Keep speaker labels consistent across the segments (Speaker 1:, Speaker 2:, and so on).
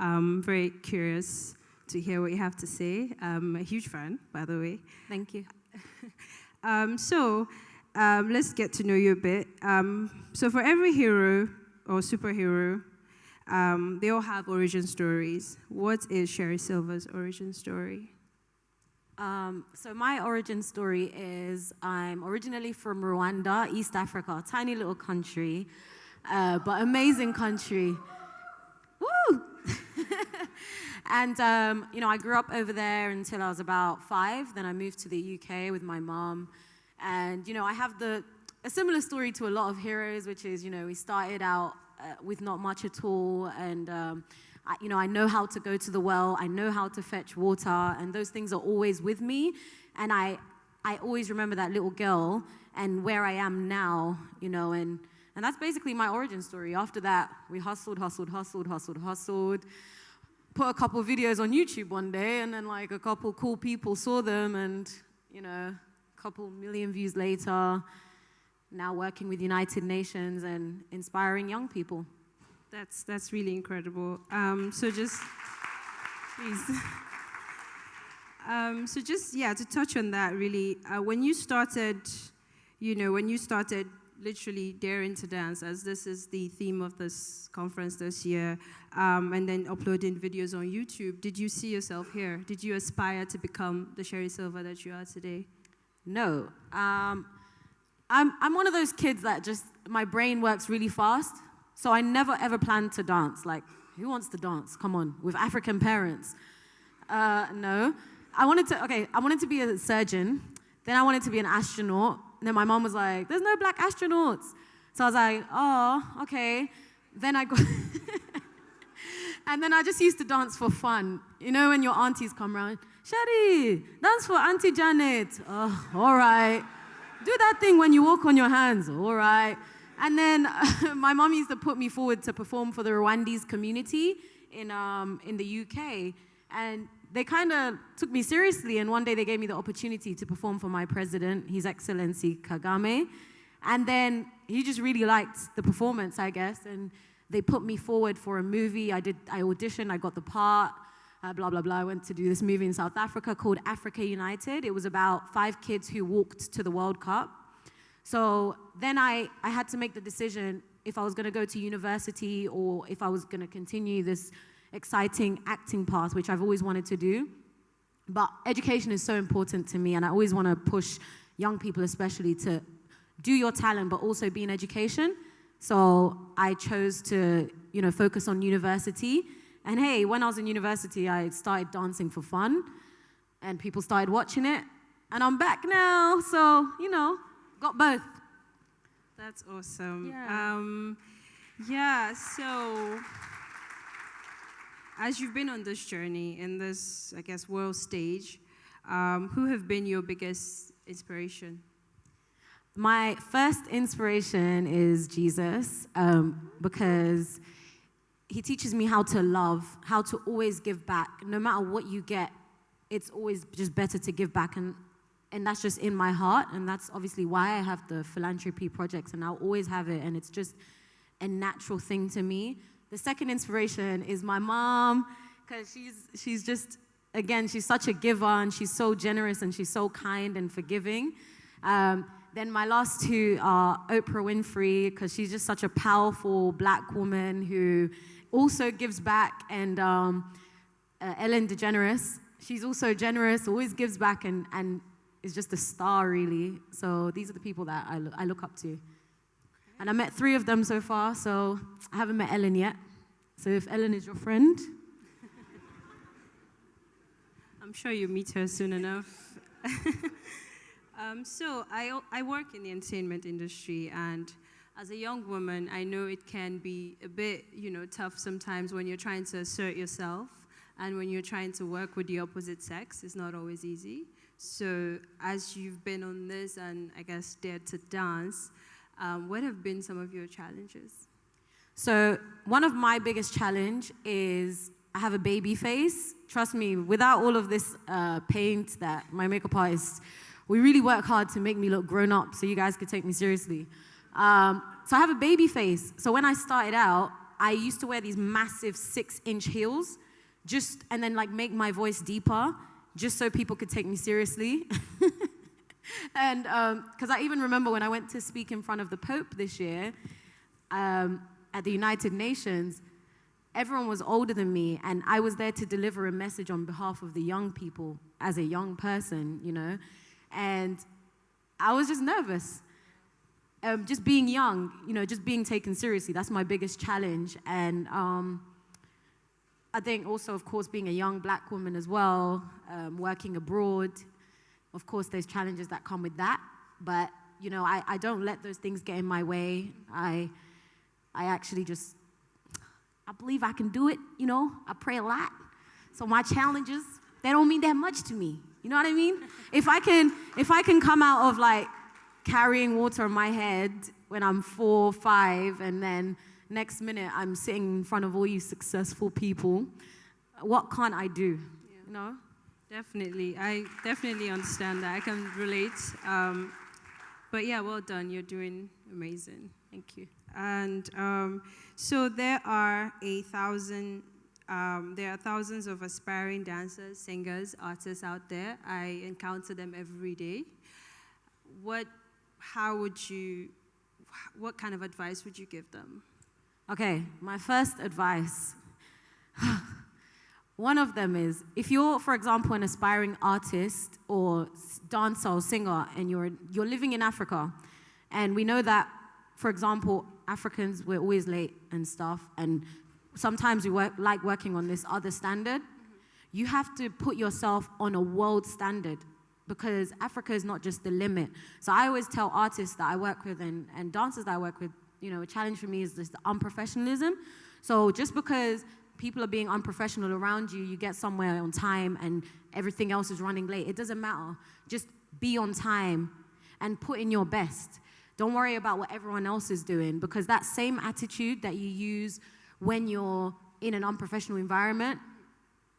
Speaker 1: I'm very curious to hear what you have to say. I'm a huge fan, by the way.
Speaker 2: Thank you.
Speaker 1: Let's get to know you a bit. So for every hero or superhero, they all have origin stories. What is Sherrie Silva's origin story?
Speaker 2: So my origin story is I'm originally from Rwanda, East Africa, tiny little country, but amazing country. Woo! And, I grew up over there until I was about 5. Then I moved to the UK with my mom. And, I have a similar story to a lot of heroes, which is, we started out with not much at all. And, I know how to go to the well. I know how to fetch water. And those things are always with me. And I always remember that little girl and where I am now, and that's basically my origin story. After that, we hustled. Put a couple videos on YouTube one day, and then a couple cool people saw them, and a couple million views later, now working with United Nations and inspiring young people.
Speaker 1: That's really incredible. So just to touch on that really, when you started literally daring to dance, as this is the theme of this conference this year, and then uploading videos on YouTube, did you see yourself here? Did you aspire to become the Sherrie Silva that you are today?
Speaker 2: No. I'm one of those kids that just, my brain works really fast, so I never ever planned to dance. Who wants to dance? Come on, with African parents. No. I wanted to be a surgeon, then I wanted to be an astronaut. And then my mom was like, there's no black astronauts. So I was like, oh, okay. Then I got, and then I just used to dance for fun. When your aunties come around, Sherrie, dance for Auntie Janet. Oh, all right. Do that thing when you walk on your hands. All right. And then my mom used to put me forward to perform for the Rwandese community in the UK. And they kind of took me seriously, and one day they gave me the opportunity to perform for my president, His Excellency Kagame. And then he just really liked the performance, I guess, and they put me forward for a movie. I auditioned, I got the part, blah, blah, blah. I went to do this movie in South Africa called Africa United. It was about 5 kids who walked to the World Cup. So then I had to make the decision if I was going to go to university or if I was going to continue this exciting acting path, which I've always wanted to do. But education is so important to me, and I always want to push young people especially to do your talent, but also be in education. So I chose to, focus on university. And hey, when I was in university, I started dancing for fun, and people started watching it, and I'm back now. So, got both.
Speaker 1: That's awesome.
Speaker 2: Yeah.
Speaker 1: So as you've been on this journey in this, I guess, world stage, who have been your biggest inspiration?
Speaker 2: My first inspiration is Jesus, because he teaches me how to love, how to always give back. No matter what you get, it's always just better to give back, and that's just in my heart, and that's obviously why I have the philanthropy projects, and I'll always have it, and it's just a natural thing to me. The second inspiration is my mom, because she's just, again, she's such a giver, and she's so generous, and she's so kind and forgiving. Then my last two are Oprah Winfrey, because she's just such a powerful black woman who also gives back, and Ellen DeGeneres, she's also generous, always gives back, and is just a star, really. So these are the people that I look up to. And I met 3 of them so far, so I haven't met Ellen yet. So if Ellen is your friend,
Speaker 1: I'm sure you'll meet her soon enough. So I work in the entertainment industry, and as a young woman, I know it can be a bit, tough sometimes when you're trying to assert yourself, and when you're trying to work with the opposite sex. It's not always easy. So as you've been on this and I guess dared to dance, what have been some of your challenges?
Speaker 2: So one of my biggest challenge is I have a baby face. Trust me, without all of this paint that my makeup artist, we really work hard to make me look grown up so you guys could take me seriously. So I have a baby face. So when I started out, I used to wear these massive 6-inch heels, and then like make my voice deeper, just so people could take me seriously. And because I even remember when I went to speak in front of the Pope this year at the United Nations, everyone was older than me, and I was there to deliver a message on behalf of the young people as a young person, you know, and I was just nervous. Just being young, you know, just being taken seriously, that's my biggest challenge. And I think also, of course, being a young black woman as well, working abroad, of course, there's challenges that come with that. But, you know, I don't let those things get in my way. I actually just, I believe I can do it, you know. I pray a lot. So my challenges, they don't mean that much to me. You know what I mean? If I can come out of like carrying water on my head when I'm 4 or 5, and then next minute I'm sitting in front of all you successful people, what can't I do? Yeah. You know?
Speaker 1: Definitely. I definitely understand that. I can relate. But yeah, well done. You're doing amazing.
Speaker 2: Thank you.
Speaker 1: And so there are thousands of aspiring dancers, singers, artists out there. I encounter them every day. What kind of advice would you give them?
Speaker 2: Okay, my first advice. One of them is, if you're, for example, an aspiring artist or dancer or singer, and you're living in Africa, and we know that, for example, Africans, we're always late and stuff, and sometimes we like working on this other standard. You have to put yourself on a world standard, because Africa is not just the limit. So I always tell artists that I work with and dancers that I work with, you know, a challenge for me is just the unprofessionalism. So just because people are being unprofessional around you, you get somewhere on time and everything else is running late, it doesn't matter. Just be on time and put in your best. Don't worry about what everyone else is doing, because that same attitude that you use when you're in an unprofessional environment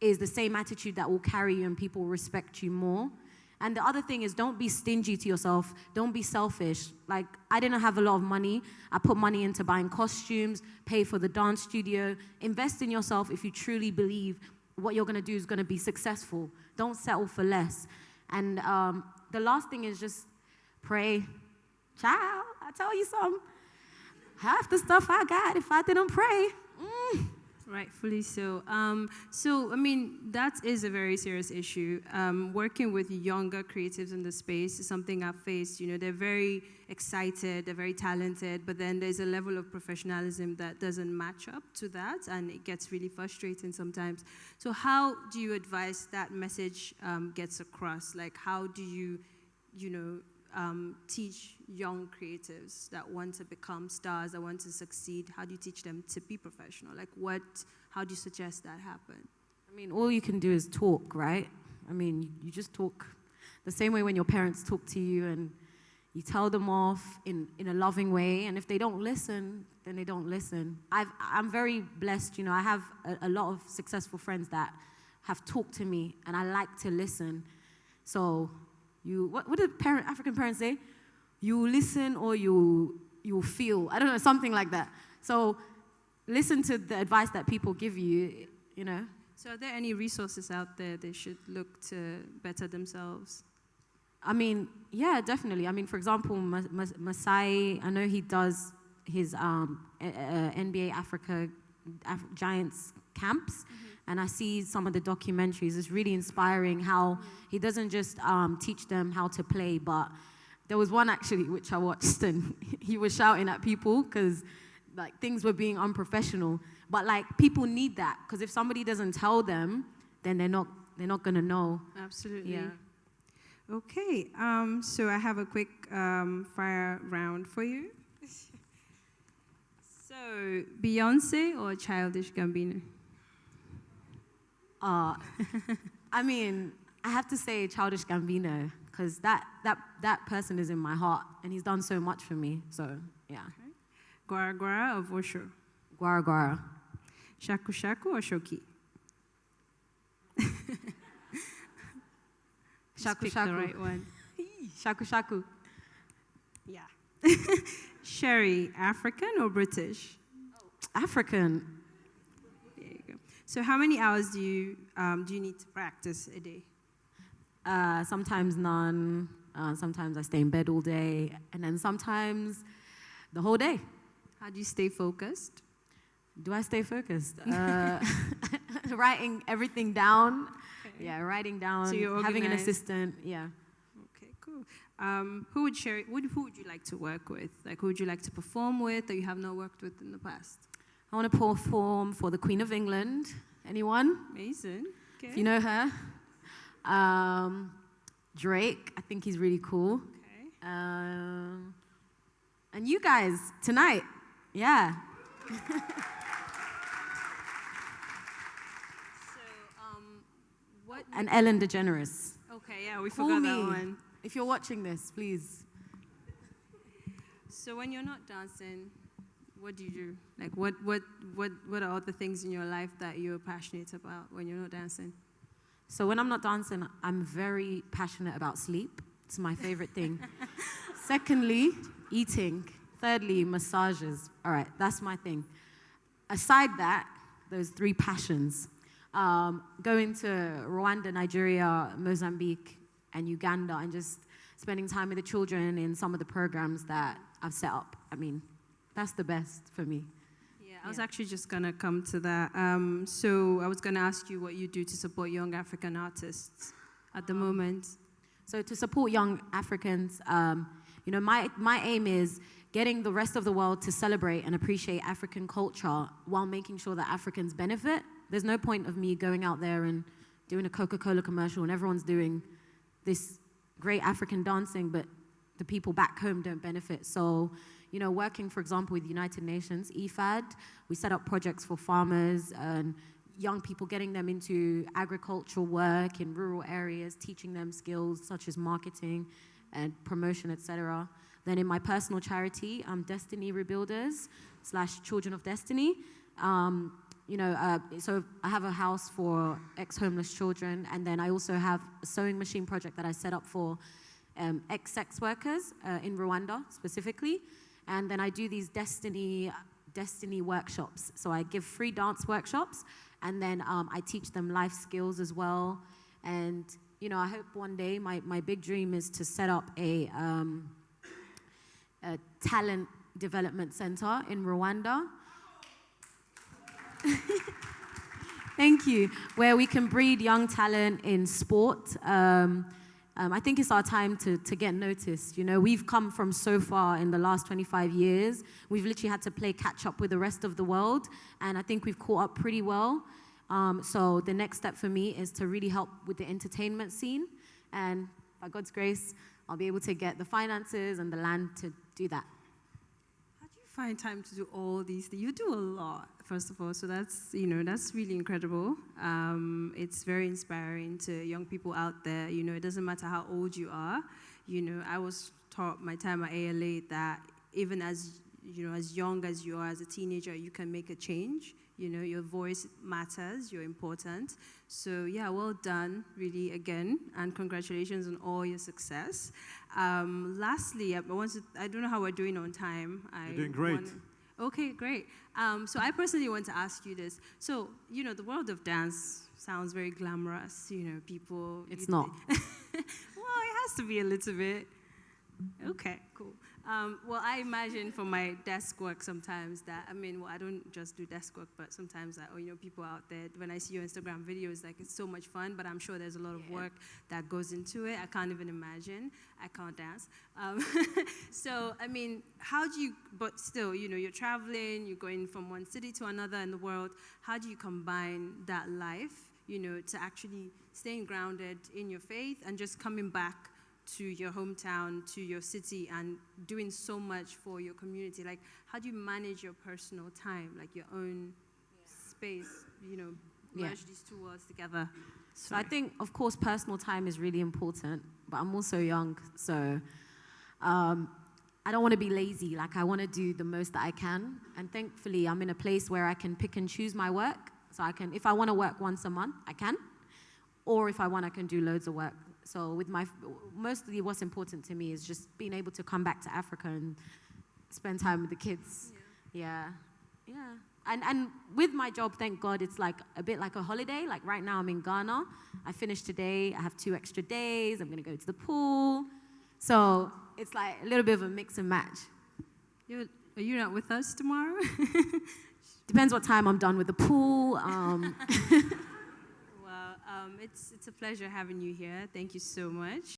Speaker 2: is the same attitude that will carry you and people will respect you more. And the other thing is, don't be stingy to yourself. Don't be selfish. Like, I didn't have a lot of money. I put money into buying costumes, pay for the dance studio. Invest in yourself if you truly believe what you're going to do is going to be successful. Don't settle for less. And the last thing is just pray. Child, I tell you something. Half the stuff I got, if I didn't pray.
Speaker 1: Rightfully so. So, I mean, that is a very serious issue. Working with younger creatives in the space is something I've faced. You know, they're very excited, they're very talented, but then there's a level of professionalism that doesn't match up to that, and it gets really frustrating sometimes. So how do you advise that message gets across? Like, how do you, teach young creatives that want to become stars, that want to succeed? How do you teach them to be professional? Like, how do you suggest that happen?
Speaker 2: I mean, all you can do is talk, right? I mean, you just talk the same way when your parents talk to you, and you tell them off in a loving way, and if they don't listen, then they don't listen. I'm very blessed, I have a lot of successful friends that have talked to me, and I like to listen. So what did African parents say? You listen or you feel. I don't know, something like that. So listen to the advice that people give you,
Speaker 1: So are there any resources out there they should look to better themselves?
Speaker 2: I mean, yeah, definitely. I mean, for example, Masai, I know he does his NBA Africa Giants camps. And I see some of the documentaries. It's really inspiring how he doesn't just teach them how to play, but there was one actually which I watched, and he was shouting at people because like things were being unprofessional. But like people need that, because if somebody doesn't tell them, then they're not gonna know.
Speaker 1: Absolutely.
Speaker 2: Yeah.
Speaker 1: Okay. So I have a quick fire round for you. So Beyonce or Childish Gambino?
Speaker 2: I mean, I have to say Childish Gambino, because that person is in my heart, and he's done so much for me. So, yeah.
Speaker 1: Okay. Gwara Gwara or Vosho?
Speaker 2: Gwara Gwara.
Speaker 1: Shaku Shaku or Shoki?
Speaker 2: Shaku
Speaker 1: Pick
Speaker 2: Shaku.
Speaker 1: the right one.
Speaker 2: Shaku Shaku.
Speaker 1: Yeah. Sherrie, African or British?
Speaker 2: African.
Speaker 1: There you go. So how many hours do you need to practice a day?
Speaker 2: Sometimes none. Sometimes I stay in bed all day. And then sometimes the whole day.
Speaker 1: How do you stay focused?
Speaker 2: Do I stay focused? Writing everything down.
Speaker 1: Okay.
Speaker 2: Yeah, writing down,
Speaker 1: So you're
Speaker 2: having an
Speaker 1: organized.
Speaker 2: assistant. Yeah.
Speaker 1: Okay, cool. Who would who would you like to work with? Like, who would you like to perform with that you have not worked with in the past?
Speaker 2: I want to perform for the Queen of England. Anyone?
Speaker 1: Amazing. Okay.
Speaker 2: If you know her. Drake, I think he's really cool.
Speaker 1: Okay.
Speaker 2: And you guys, tonight. Yeah.
Speaker 1: So, what?
Speaker 2: And Ellen DeGeneres.
Speaker 1: Okay, yeah, we
Speaker 2: Call
Speaker 1: forgot
Speaker 2: me.
Speaker 1: that one.
Speaker 2: If you're watching this, please.
Speaker 1: So when you're not dancing, what do you do? Like, what are all the things in your life that you're passionate about when you're not dancing?
Speaker 2: So when I'm not dancing, I'm very passionate about sleep. It's my favorite thing. Secondly, eating. Thirdly, massages. All right, that's my thing. Aside that, those three passions. Going to Rwanda, Nigeria, Mozambique, and Uganda, and just spending time with the children in some of the programs that I've set up. I mean, that's the best for me.
Speaker 1: Yeah, I was actually just going to come to that. So I was going to ask you what you do to support young African artists at the moment.
Speaker 2: So to support young Africans, my aim is getting the rest of the world to celebrate and appreciate African culture while making sure that Africans benefit. There's no point of me going out there and doing a Coca-Cola commercial and everyone's doing this great African dancing, but the people back home don't benefit. So, working, for example, with the United Nations, IFAD, we set up projects for farmers and young people, getting them into agricultural work in rural areas, teaching them skills such as marketing and promotion, etc. Then in my personal charity, Destiny Rebuilders / Children of Destiny. So I have a house for ex-homeless children, and then I also have a sewing machine project that I set up for ex-sex workers in Rwanda specifically. And then I do these Destiny workshops. So I give free dance workshops, and then I teach them life skills as well. And, I hope one day, my big dream is to set up a talent development center in Rwanda. Thank you. Where we can breed young talent in sport. I think it's our time to get noticed. We've come from so far in the last 25 years. We've literally had to play catch up with the rest of the world, and I think we've caught up pretty well. So the next step for me is to really help with the entertainment scene, and by God's grace, I'll be able to get the finances and the land to do that.
Speaker 1: How do you find time to do all these things? You do a lot, first of all, so that's really incredible. It's very inspiring to young people out there. It doesn't matter how old you are. I was taught my time at ALA that even as young as you are, as a teenager, you can make a change. Your voice matters, you're important. So yeah, well done, really, again, and congratulations on all your success. Lastly, I don't know how we're doing on time.
Speaker 3: You're doing great.
Speaker 1: Okay, great. So I personally want to ask you this. So, the world of dance sounds very glamorous, people...
Speaker 2: It's not.
Speaker 1: Well, it has to be a little bit. Okay, cool. Well, I imagine for my desk work sometimes that, I don't just do desk work, but sometimes people out there, when I see your Instagram videos, it's so much fun, but I'm sure there's a lot of work that goes into it. I can't even imagine. I can't dance. So, how do you, but still, you're traveling, you're going from one city to another in the world. How do you combine that life, to actually staying grounded in your faith and just coming back to your hometown, to your city, and doing so much for your community? Like, how do you manage your personal time, like your own space, merge these two worlds together?
Speaker 2: So I think, of course, personal time is really important, but I'm also young, so I don't want to be lazy. Like, I want to do the most that I can, and thankfully, I'm in a place where I can pick and choose my work. So I can, if I want to work once a month, I can, or if I want, I can do loads of work. So mostly what's important to me is just being able to come back to Africa and spend time with the kids. Yeah. And with my job, thank God, it's like a bit like a holiday. Like right now, I'm in Ghana. I finished today. I have 2 extra days. I'm going to go to the pool. So it's like a little bit of a mix and match.
Speaker 1: Are you not with us tomorrow?
Speaker 2: Depends what time I'm done with the pool.
Speaker 1: Well, it's a pleasure having you here. Thank you so much.